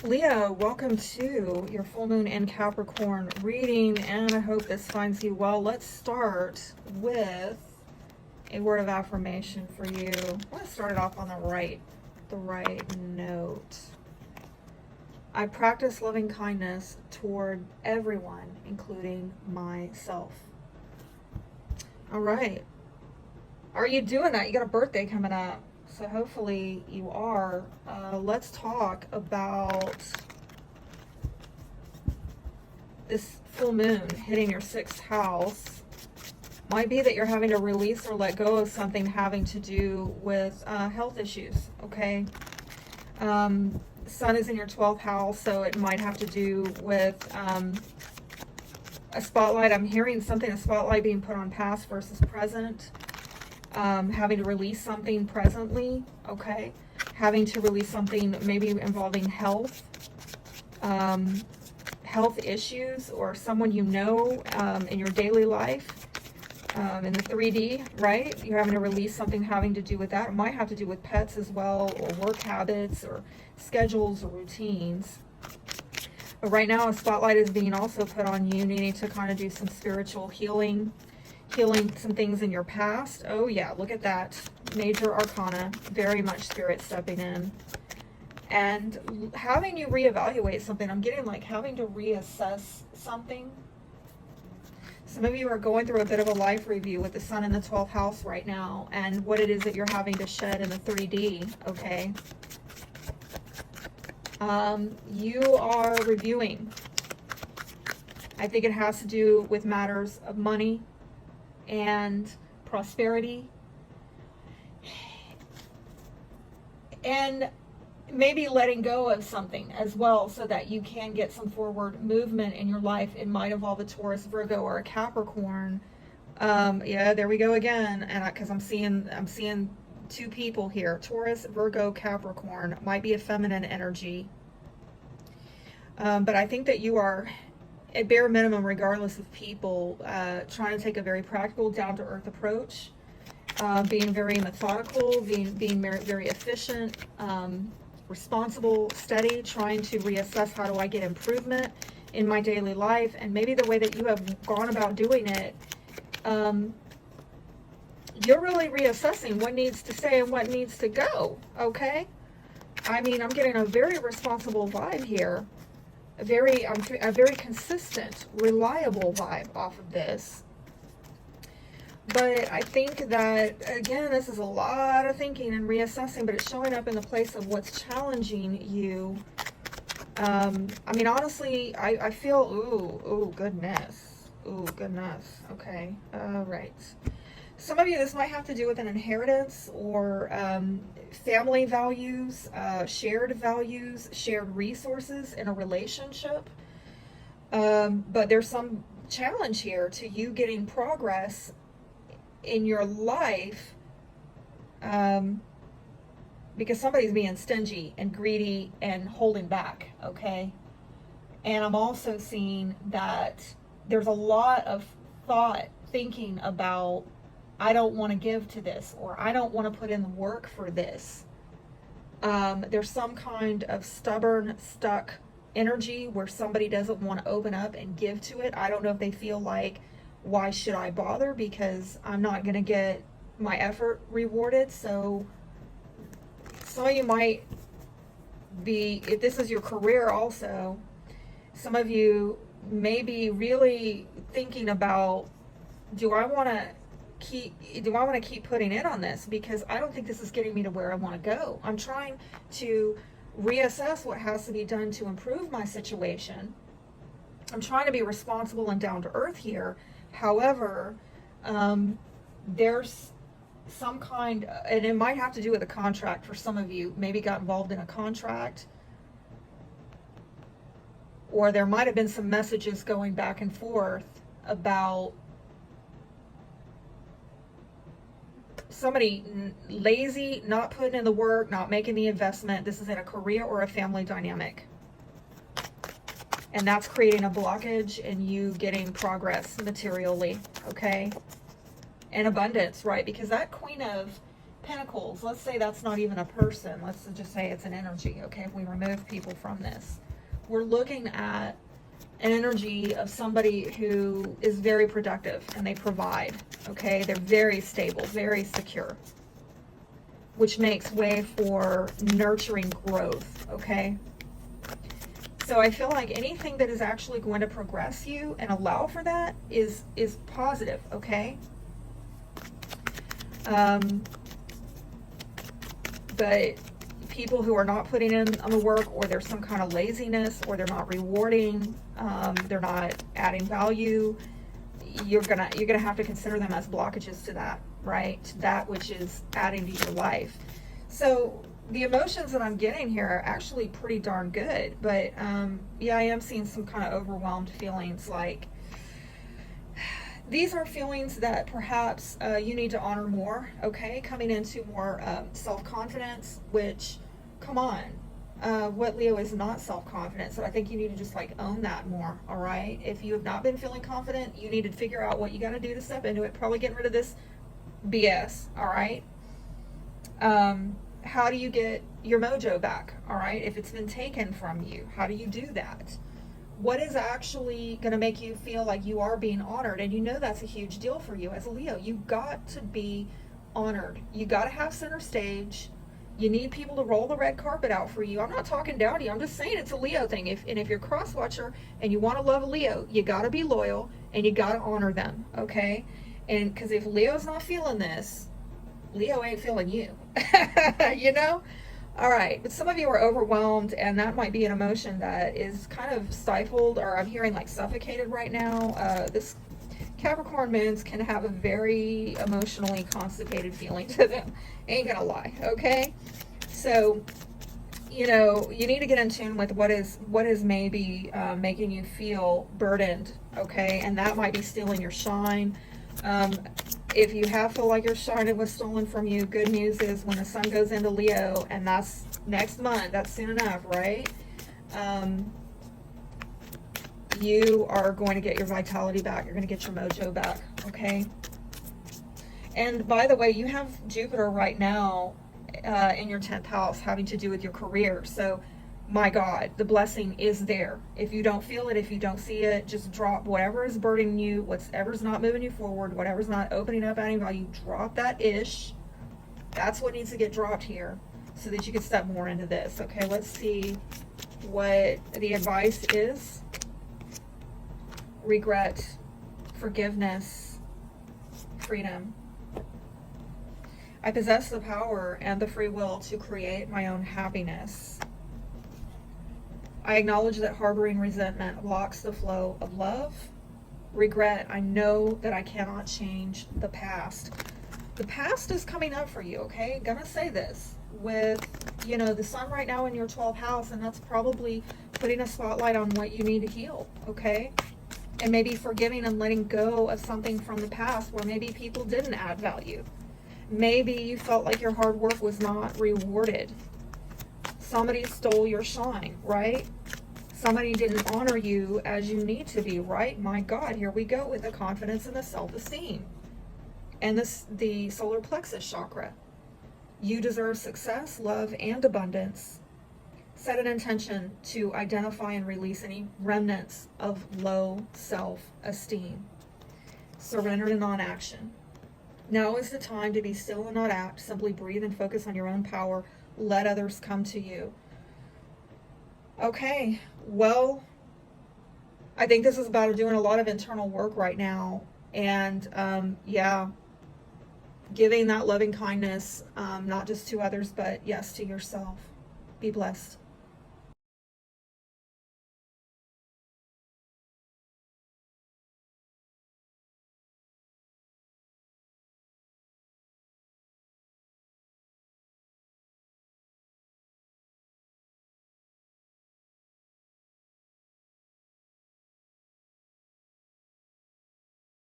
Leo, welcome to your full moon in Capricorn reading, and I hope this finds you well. Let's start with a word of affirmation for you. Let's start it off on the right note. I practice loving kindness toward everyone, including myself. All right. Are you doing that? You got a birthday coming up. So hopefully you are. Let's talk about this full moon hitting your 6th house. Might be that you're having to release or let go of something having to do with health issues, okay? Sun is in your 12th house, so it might have to do with a spotlight. I'm hearing something, a spotlight being put on past versus present. Having to release something presently, okay? Having to release something maybe involving health, health issues, or someone you know in your daily life, in the 3D, right? You're having to release something having to do with that. It might have to do with pets as well, or work habits, or schedules, or routines. But right now, a spotlight is being also put on you, needing to kind of do some spiritual healing some things in your past. Oh yeah, look at that. Major arcana, very much spirit stepping in. And having you reevaluate something. I'm getting like having to reassess something. Some of you are going through a bit of a life review with the sun in the 12th house right now, and what it is that you're having to shed in the 3D, okay? You are reviewing. I think it has to do with matters of money and prosperity, and maybe letting go of something as well so that you can get some forward movement in your life. It might involve a Taurus, Virgo, or a Capricorn. Yeah, there we go again. And because I'm seeing two people here: Taurus, Virgo, Capricorn. Might be a feminine energy, but I think that you are, at bare minimum, regardless of people, trying to take a very practical, down-to-earth approach, being very methodical, being very efficient, responsible, steady, trying to reassess how do I get improvement in my daily life, and maybe the way that you have gone about doing it, you're really reassessing what needs to stay and what needs to go, okay? I mean, I'm getting a very responsible vibe here. A very consistent, reliable vibe off of this. But I think that, again, this is a lot of thinking and reassessing, but it's showing up in the place of what's challenging you. I mean, honestly, I feel, ooh, goodness. Ooh, goodness. Okay. All right. Some of you, this might have to do with an inheritance or family values, shared resources in a relationship. But there's some challenge here to you getting progress in your life, because somebody's being stingy and greedy and holding back, okay? And I'm also seeing that there's a lot of thinking about, I don't want to give to this, or I don't want to put in the work for this. There's some kind of stubborn, stuck energy where somebody doesn't want to open up and give to it. I don't know if they feel like, why should I bother, because I'm not going to get my effort rewarded. So some of you might be, if this is your career also, some of you may be really thinking about, do I want to keep putting in on this, because I don't think this is getting me to where I want to go. I'm trying to reassess what has to be done to improve my situation. I'm trying to be responsible and down to earth here. However, there's some kind, and it might have to do with a contract for some of you, maybe got involved in a contract, or there might have been some messages going back and forth about somebody lazy, not putting in the work, not making the investment. This is in a career or a family dynamic. And that's creating a blockage in you getting progress materially, okay? And abundance, right? Because that Queen of Pentacles, let's say that's not even a person. Let's just say it's an energy, okay? If we remove people from this, we're looking at an energy of somebody who is very productive and they provide, okay? They're very stable, very secure, which makes way for nurturing growth, okay? So I feel like anything that is actually going to progress you and allow for that is positive, okay? But people who are not putting in on the work, or there's some kind of laziness, or they're not rewarding, they're not adding value, you're gonna have to consider them as blockages to that, right? To that which is adding to your life. So the emotions that I'm getting here are actually pretty darn good, but yeah, I am seeing some kind of overwhelmed feelings. Like, these are feelings that perhaps you need to honor more, okay? Coming into more self-confidence, which, come on, what Leo is not self-confident? So I think you need to just like own that more, all right? If you have not been feeling confident, you need to figure out what you got to do to step into it. Probably getting rid of this BS, all right? How do you get your mojo back, all right? If it's been taken from you, how do you do that? What is actually going to make you feel like you are being honored? And you know that's a huge deal for you as a Leo. You got to be honored. You got to have center stage. You need people to roll the red carpet out for you. I'm not talking down to you. I'm just saying it's a Leo thing. If you're cross watcher and you want to love a Leo, you got to be loyal and you got to honor them, okay? And because if Leo's not feeling this, Leo ain't feeling you. You know? All right, but some of you are overwhelmed, and that might be an emotion that is kind of stifled, or I'm hearing like suffocated right now. This Capricorn moons can have a very emotionally constipated feeling to them. Ain't gonna lie, okay? So, you know, you need to get in tune with what is maybe making you feel burdened, okay? And that might be stealing your shine. If you feel like your shine was stolen from you, good news is when the sun goes into Leo, and that's next month, that's soon enough, right? You are going to get your vitality back. You're going to get your mojo back, okay? And by the way, you have Jupiter right now in your 10th house having to do with your career. So, my God, the blessing is there. If you don't feel it, if you don't see it, just drop whatever is burdening you, whatever's not moving you forward, whatever's not opening up, adding value, drop that ish. That's what needs to get dropped here so that you can step more into this. Okay, let's see what the advice is. Regret, forgiveness, freedom. I possess the power and the free will to create my own happiness. I acknowledge that harboring resentment blocks the flow of love. Regret, I know that I cannot change the past. The past is coming up for you, okay? Gonna say this with, you know, the sun right now in your 12th house, and that's probably putting a spotlight on what you need to heal, okay? And maybe forgiving and letting go of something from the past where maybe people didn't add value. Maybe you felt like your hard work was not rewarded. Somebody stole your shine, right? Somebody didn't honor you as you need to be, right? My God, here we go with the confidence and the self-esteem. And the solar plexus chakra. You deserve success, love, and abundance. Set an intention to identify and release any remnants of low self-esteem. Surrender to non-action. Now is the time to be still and not act. Simply breathe and focus on your own power. Let others come to you. Okay, well, I think this is about doing a lot of internal work right now. And yeah, giving that loving kindness, not just to others, but yes, to yourself. Be blessed.